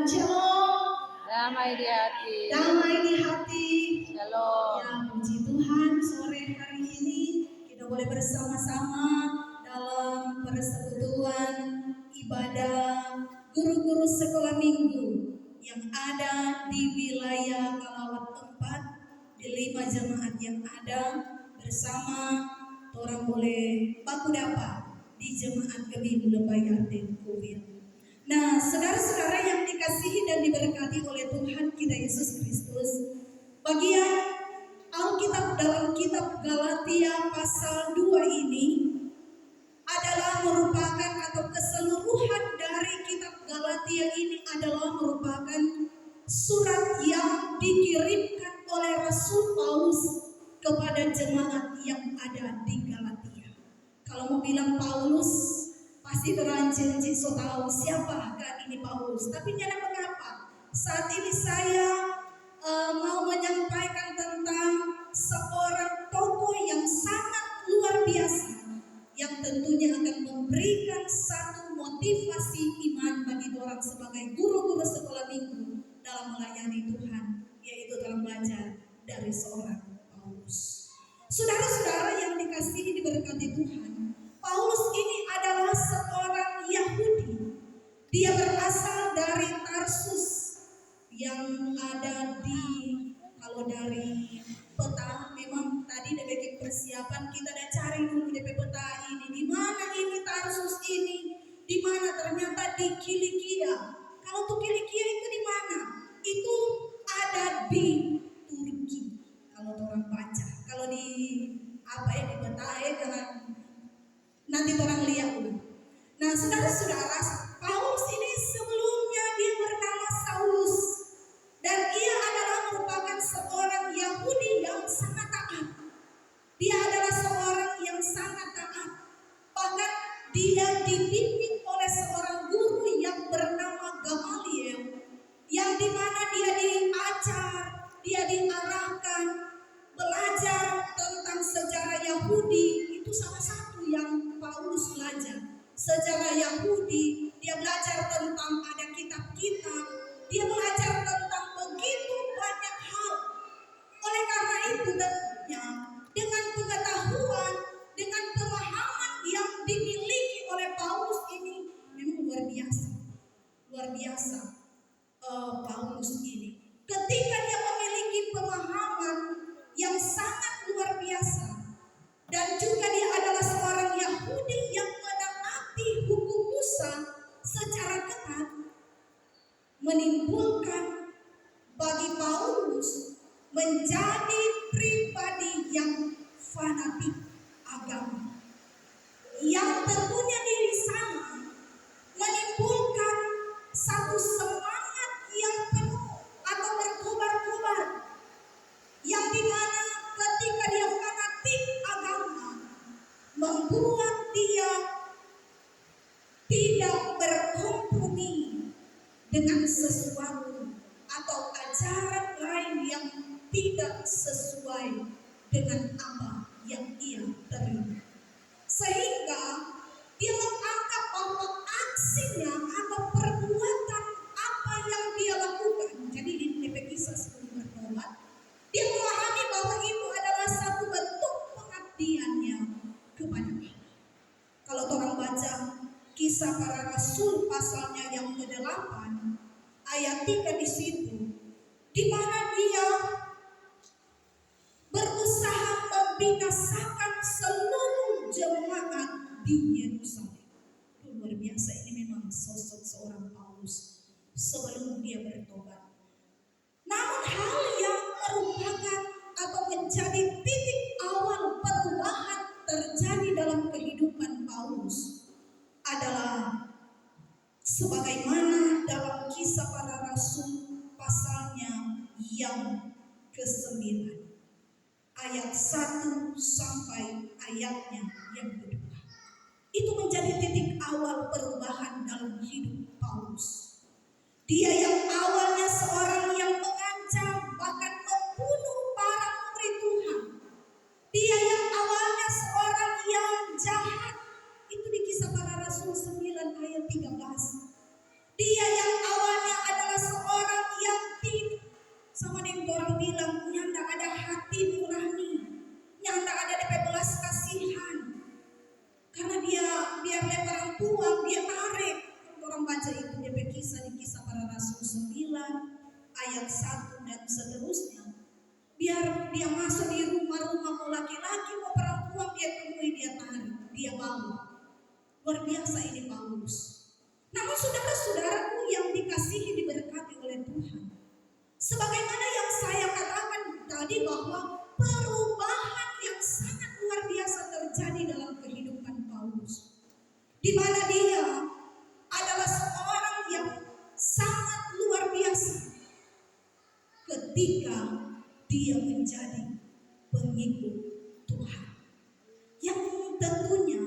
Shalom. Damai di hati. Damai di hati. Shalom. Ya, puji Tuhan, sore hari ini kita boleh bersama-sama dalam persekutuan ibadah guru-guru sekolah minggu yang ada di wilayah Kalawat 4, di 5 jemaat yang ada bersama orang boleh baku dapat di jemaat kami Lebay Arden Kuwil. Nah, saudara-saudara yang dikasihi dan diberkati oleh Tuhan kita Yesus Kristus, bagian Alkitab dalam kitab Galatia pasal 2 ini adalah merupakan atau keseluruhan dari kitab Galatia ini adalah merupakan surat yang dikirimkan oleh Rasul Paulus kepada jemaat yang ada di Galatia. Kalau mau bilang Paulus, pasti terancam so tahu siapakah ini Paulus. Tapi jangan mengapa saat ini saya mau menyampaikan tentang seorang tokoh yang sangat luar biasa, yang tentunya akan memberikan satu motivasi iman bagi orang sebagai guru-guru sekolah minggu dalam melayani Tuhan, yaitu dalam belajar dari seorang Paulus. Saudara-saudara yang dikasihi diberkati Tuhan, Paulus ini adalah seorang Yahudi. Dia berasal dari Tarsus yang ada di, kalau dari peta memang tadi dari persiapan kita udah cari dulu DP peta ini. Di mana ini Tarsus ini? Di mana? Ternyata di Kilikia. Kalau tuh Kilikia itu di mana? Itu ada di Turki. Kalau orang baca, kalau di apa ya di peta jangan nanti orang lihat dulu. Nah, saudara-saudara, Paulus ini sebelumnya dia bernama Saulus dan ia adalah merupakan seorang Yahudi yang sangat taat. Dia adalah seorang yang sangat taat. Bahkan dia dibimbing oleh seorang guru yang bernama Gamaliel, yang dimana dia diajar, dia diarahkan belajar tentang sejarah Yahudi. Itu salah satu yang Paulus belajar. Sejarah Yahudi, dia belajar tentang ada kitab-kitab, dia belajar tentang begitu banyak hal. Oleh karena itu tentunya dengan pengetahuan, dengan pemahaman yang dimiliki oleh Paulus ini memang luar biasa. Luar biasa Paulus ini. Ketika dia memiliki pemahaman yang sangat luar biasa, dan juga dia adalah seorang Yahudi yang menaati hukum Musa secara ketat, menimbulkan bagi Paulus menjadi pribadi yang fanatik agama, yang tentunya di sana menimbulkan satu semangat yang penuh atau berkobar-kobar, yang dimana ketika dia fanatik agama membuat dia tidak berkompromi dengan sesuatu atau ajaran lain yang tidak sesuai dengan apa yang ia terima, sehingga dia menganggap bahwa aksinya atau perbuatan apa yang dia lakukan, jadi di DP Kisah sebelum bertobat, dia memahami bahwa itu adalah satu bentuk pengabdiannya kepada Allah. Kalau orang baca Kisah Para Rasul pasalnya yang ke-8 ayat 3 di situ, di mana dia berusaha membinasakan seluruh jemaat di Yerusalem. Luar biasa, ini memang sosok seorang Paulus sebelum dia bertobat. Namun hal yang merupakan atau menjadi titik awal perubahan terjadi dalam kehidupan Paulus adalah sebagaimana dalam Kisah Para Rasul pasalnya yang ke-9 ayat 1 sampai ayatnya yang kedua. Itu menjadi titik awal perubahan dalam hidup Paulus. Dia yang awalnya seorang yang mengancam bahkan membunuh para murid Tuhan. Dia yang awalnya seorang yang jahat. Itu di Kisah Para Rasul 9 ayat 13. Dia yang awalnya adalah ayat 1 dan seterusnya. Biar dia masuk di rumah-rumah, mau laki-laki mau perempuan, dia temui, dia tarik, dia bawa. Luar biasa ini Paulus. Namun saudara-saudaraku yang dikasihi, diberkati oleh Tuhan, sebagaimana yang saya katakan tadi, bahwa perubahan yang sangat luar biasa terjadi dalam kehidupan Paulus, di mana dia adalah seorang yang sangat luar biasa ketika dia menjadi pengikut Tuhan, yang tentunya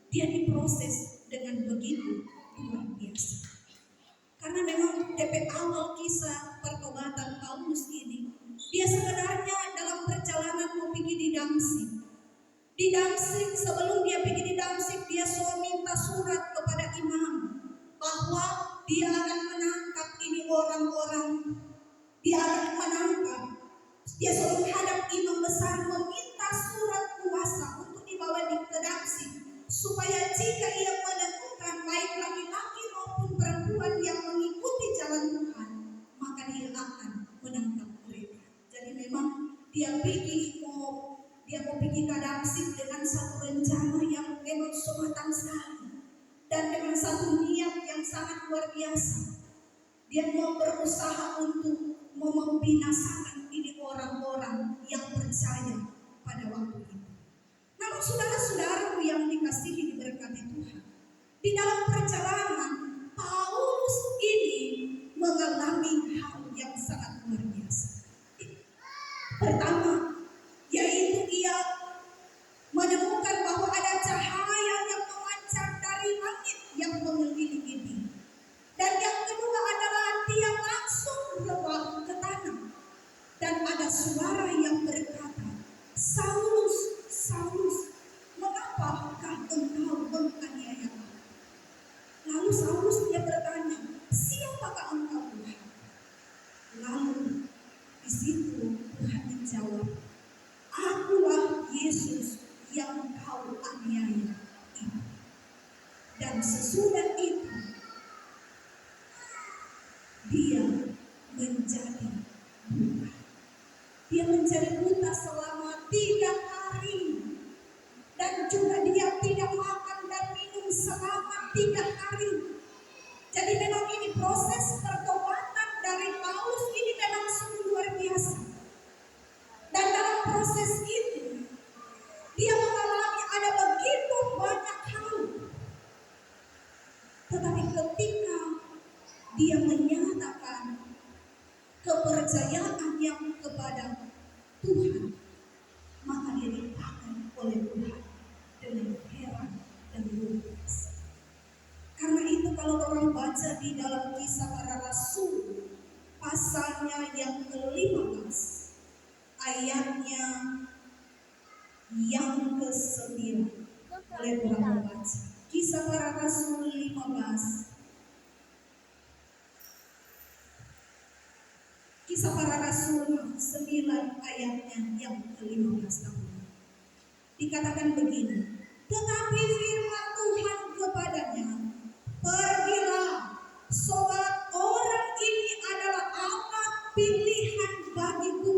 dia diproses dengan begitu luar biasa. Karena memang DP awal kisah pertobatan Paulus ini, dia sebenarnya dalam perjalanan mau pergi di Damsyik. Di Damsyik, sebelum dia pergi di Damsyik, dia suruh minta surat kepada imam bahwa dia akan menangkap ini orang-orang. Dia akan menangkap. Dia suruh menghadap imam besar, meminta surat kuasa untuk dibawa ke Damsyik, supaya jika ia menemukan baik laki-laki maupun perempuan yang mengikuti jalan Tuhan, maka dia akan menangkap mereka. Jadi memang dia mau pergi ke Damsyik dengan satu rencana yang memang matang sekali, dan dengan satu niat yang sangat luar biasa. Dia mau berusaha untuk membinasakan ini orang-orang yang percaya pada waktu itu. Namun saudara-saudaraku yang dikasihi, diberkati Tuhan, di dalam perjalanan Paulus ini mengalami hal yang sangat luar biasa. Pertama, yaitu ia menemukan bahwa ada cahaya yang memancar dari langit yang mengelilingi dia. Dan yang kedua adalah dia langsung rebah ke tanah, dan ada suara yang berkata, "Saulus, Saulus, mengapakah engkau menganiaya aku?" Lalu Saulus dia bertanya, "Siapakah engkau, Tuhan?" Lalu di situ Tuhan menjawab, "Akulah Yesus yang kau aniaya itu." Dan sesudah itu dia menjadi buta. Dia menjadi buta selama 3 hari. Dan juga dia tidak makan dan minum selama 3 hari. Jadi memang ini proses pertobatan dari Paulus ini memang sungguh luar biasa. Dan dalam proses itu dia mengalami ada begitu banyak hal. Tetapi ketika dia menyatakan kepercayaan yang kepada Tuhan, maka dia dipakai oleh Tuhan dengan heran dan luar biasa. Karena itu kalau orang baca di dalam Kisah Para Rasul pasalnya yang ke-15, ayatnya yang ke-9, boleh orang baca Kisah Para Rasul 15. Kisah Para Rasul 9 ayatnya yang ke-15 tahun. Dikatakan begini, tetapi firman Tuhan kepadanya, "Pergilah, sebab orang ini adalah amat pilihan bagiku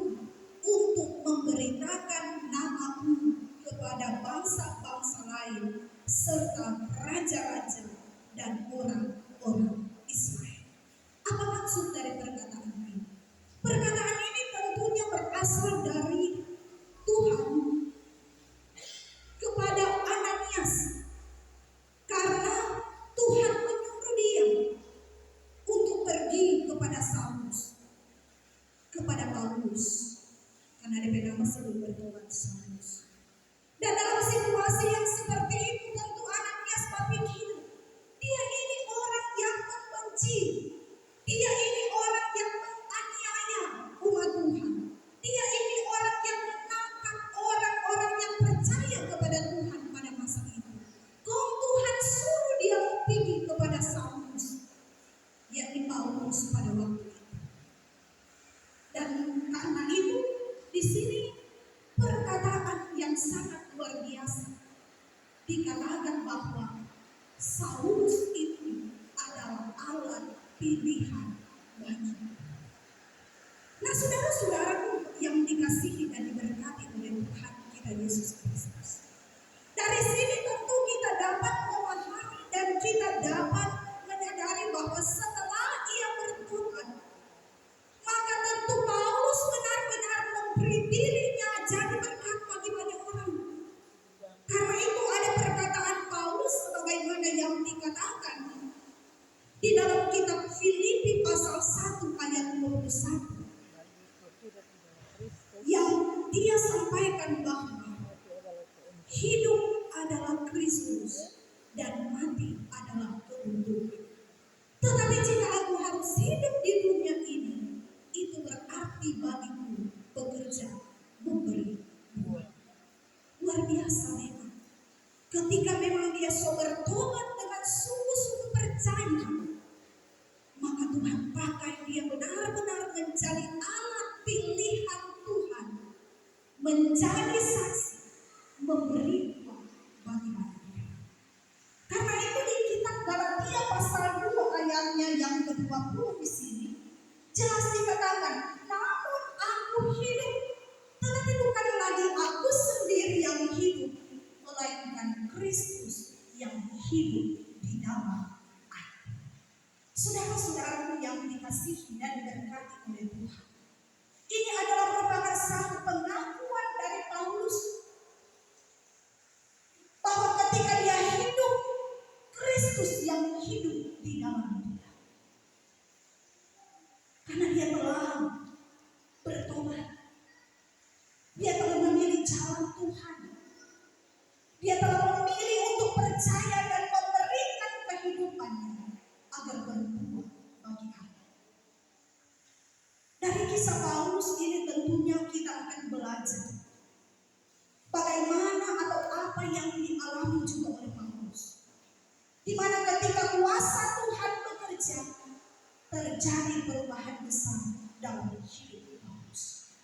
untuk memberitakan namaku kepada bangsa-bangsa lain serta raja-raja dan orang-orang Israel." Apa maksud dari perkataan ini? Perkataan ini tentunya berasal dari Tuhan kepada Ananias, karena Tuhan menyuruh dia untuk pergi kepada Paulus, karena dia memang sebelum bertobat Saulus. Dan dalam situasi yang seperti itu, tentu Ananias berpikir, dia ini orang yang membenci, dia ini orang yang menganiaya umat Tuhan, dia ini orang yang menangkap orang-orang yang percaya kepada Tuhan pada masa itu. Kok Tuhan suruh dia pergi kepada Saulus, yakni Paulus pada waktu itu. Dan karena itu di sini perkataan yang sangat luar biasa, dikatakan bahwa Saulus itu adalah alat pilihan bagi. Nah, saudara-saudaraku yang dikasihi dan diberkati oleh Tuhan kita Yesus Kristus. Dari sini tentu kita dapat memahami dan kita dapat menyadari bahwa setelah ia bertobat, maka tentu Paulus benar-benar memberi dirinya jadi berkat bagi banyak orang. Karena itu ada perkataan Paulus sebagaimana yang dikatakan di dalam kitab Filipi pasal 1 ayat 21 yang dia sampaikan bahwa hidup adalah Kristus dan mati adalah keuntungan. Tetapi jika aku harus hidup di dunia ini, itu berarti bagiku bekerja, memberi buah. Luar biasa memang. Ketika memang dia bertobat dengan sungguh-sungguh percaya, maka Tuhan pakai dia benar-benar menjadi alat pilihan Tuhan, menjadi saksi, memberi buah bagi manusia. Karena itu di kitab Galatia pasal 2 ayatnya yang ke-20 di sini jelas dikatakan, namun aku hidup, tetapi bukan lagi aku sendiri yang hidup, melainkan Kristus yang hidup di dalam aku. Saudara-saudaraku yang dikasihi dan diberkati oleh Tuhan, ini adalah merupakan satu pengakuan dari Paulus bahwa ketika dia hidup, Kristus yang hidup di dalam dia. Karena dia telah bertobat, dia telah memilih jalan Tuhan, dia telah memilih untuk percaya dan memberikan kehidupannya agar berbuah bagi Allah. Dari kisah Paulus ini tentunya kita akan belajar bagaimana atau apa yang dialami juga oleh Paulus, di mana ketika kuasa Tuhan bekerja, terjadi perubahan besar dalam hidup Paulus.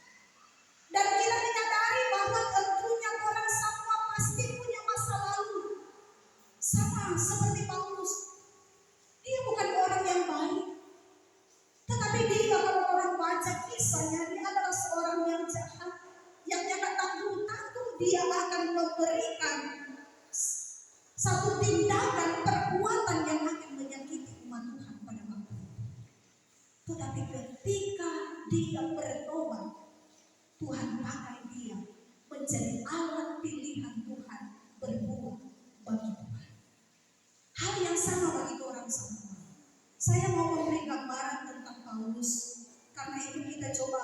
Dan kita menyadari bahwa tentunya orang semua pasti punya masa lalu, sama seperti Paulus. Dia bukan orang yang baik, tetapi dia kalau orang baca kisahnya, dia adalah seorang yang jahat, yang jangan tanggung-tanggung dia akan memberikan satu tindakan perbuatan yang akan menyakiti umat Tuhan pada waktu itu. Tetapi ketika dia bertobat, Tuhan pakai dia menjadi alat pilihan Tuhan berbuah bagi Tuhan. Hal yang sama bagi orang semua. Saya mau memberi gambaran tentang Paulus, karena itu kita coba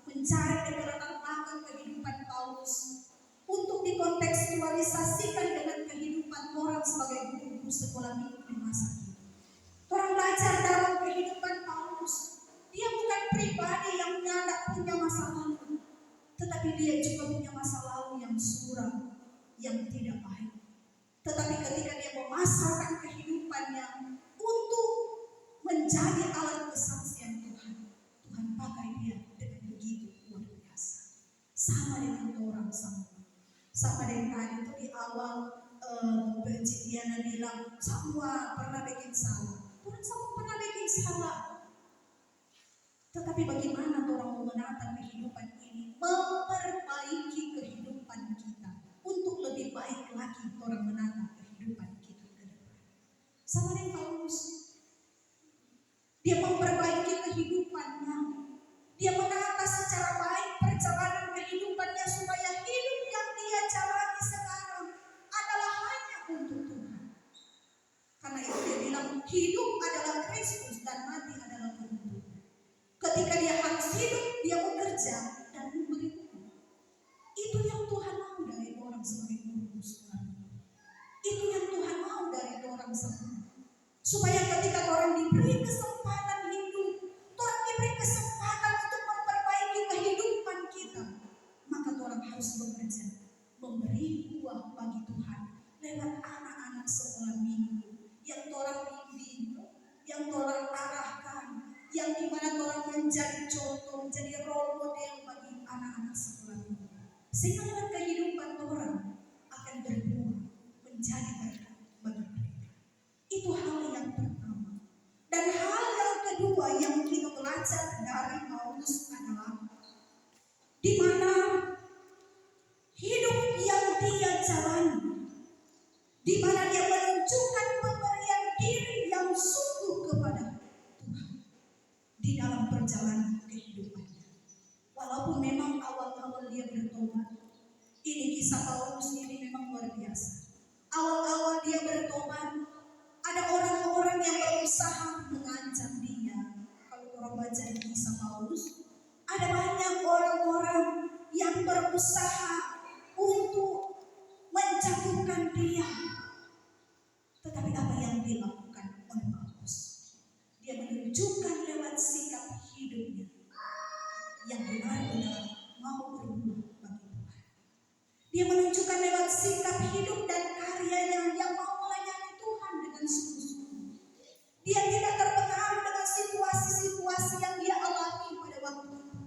mencari latar belakang kehidupan Paulus untuk dikontekstualisasikan dengan kehidupan orang sebagai guru sekolah minggu di masa itu. Orang belajar dalam kehidupan Paulus, dia bukan pribadi yang tidak punya masa lalu, tetapi dia juga punya masa lalu yang suram, yang tidak baik. Tetapi ketika dia memasarkan kehidupannya untuk menjadi alat kesaksian Tuhan, Tuhan pakai dia dengan begitu luar biasa. Sama dengan orang semua. Sama dengan tadi itu di awal Diana bilang semua pernah bikin salah. Orang semua pernah bikin salah. Tetapi bagaimana orang mau menata kehidupan ini, memperbaiki kehidupan kita untuk lebih baik lagi orang menata kehidupan kita ke depan. Sama dengan Paulus, dia memperbaiki kehidupannya, dia menata secara baik perjalanan kehidupannya supaya hidup yang dia jalani sekarang adalah hanya untuk Tuhan. Karena itu dia bilang hidup adalah Kristus dan mati adalah keuntungan. Ketika dia harus hidup, dia bekerja dan memberi buah. Itu yang Tuhan mau dari orang sebagai guru sekolah. Itu yang Tuhan mau dari orang semua. Supaya ketika orang diberi kesempatan hidup, orang diberi kesempatan untuk memperbaiki kehidupan kita, maka orang harus bekerja, memberi buah bagi Tuhan lewat anak-anak sekolah minggu yang orang bimbing, yang orang arahkan, yang dimana orang menjadi contoh, menjadi role model bagi anak-anak sekolah minggu. Sehingga lewat kehidupan orang akan berbuah menjadi berkat bagi mereka. Itu hal yang pertama. Dan hal yang kedua yang kita belajar belajar dari Paulus adalah di mana hidup yang dia jalani, di mana dia menunjukkan pemberian diri yang sungguh kepada Tuhan di dalam perjalanan kehidupannya. Walaupun memang awal-awal dia bertobat, ini kisah Paulus ini memang luar biasa. Awal-awal dia bertobat, ada orang-orang yang berusaha mengancam dia. Kalau orang baca di kisah Paulus, ada banyak orang-orang yang berusaha untuk menjatuhkan dia. Tetapi apa yang dilakukan oleh Paulus? Dia menunjukkan lewat sikap hidupnya yang benar-benar mau berbuat bagi Tuhan. Dia menunjukkan lewat sikap hidup dan karyanya yang mau melayani Tuhan dengan sungguh-sungguh. Dia tidak terpengaruh dengan situasi-situasi yang dia alami pada waktu itu.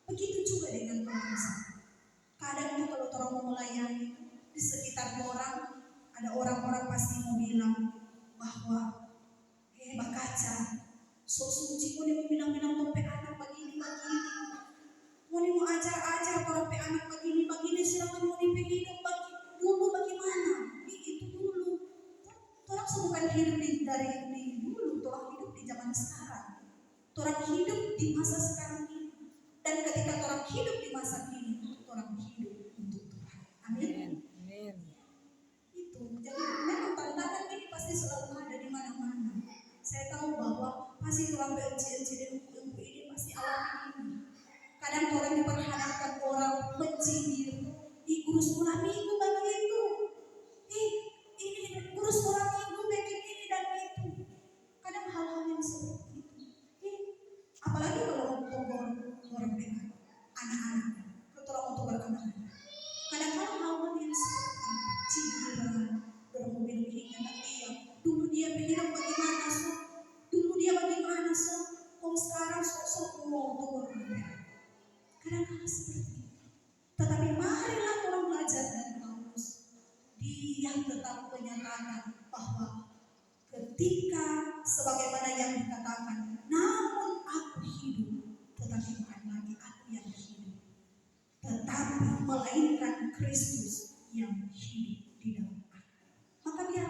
Begitu juga dengan orang sana. Kadang itu kalau orang mau melayani di sekitar orang, ada orang-orang pasti mau bilang bahwa Mbak Kaca, sok suci mau bilang-bilang tompe anak begini. Mau ajar-ajar tompe anak begini, silakan mau hidup dulu bagaimana? Itu dulu. Orang bukan hidup dari dulu, orang hidup di zaman sekarang. Orang hidup di masa sekarang ini. Dan ketika orang hidup di masa kini, orang hidup untuk Tuhan. Amin. Itu. Jadi memang tantangan ini pasti selalu ada di mana-mana. Saya tahu bahwa pasti orang BMC ini pasti alami ini. Kadang orang diperhadapkan orang mencibir, guru sekolah minggu begitu, ini guru sekolah minggu bikin ini dan itu. Kadang hal-hal yang seperti itu. Apalagi kalau untuk orang dengan anak-anak, kalau untuk beranak-anak. Kadang-kadang hal-hal yang seperti itu, cibiran, orang memiliki anak dia. Dulu dia hidup bagaimana so? Dulu dia bagaimana so? Kok sekarang sok mau untuk orang. Kadang-kadang seperti itu. Tetapi marilah orang belajar dari Paulus. Dia tetap menyatakan bahwa ketika sebagaimana yang dikatakan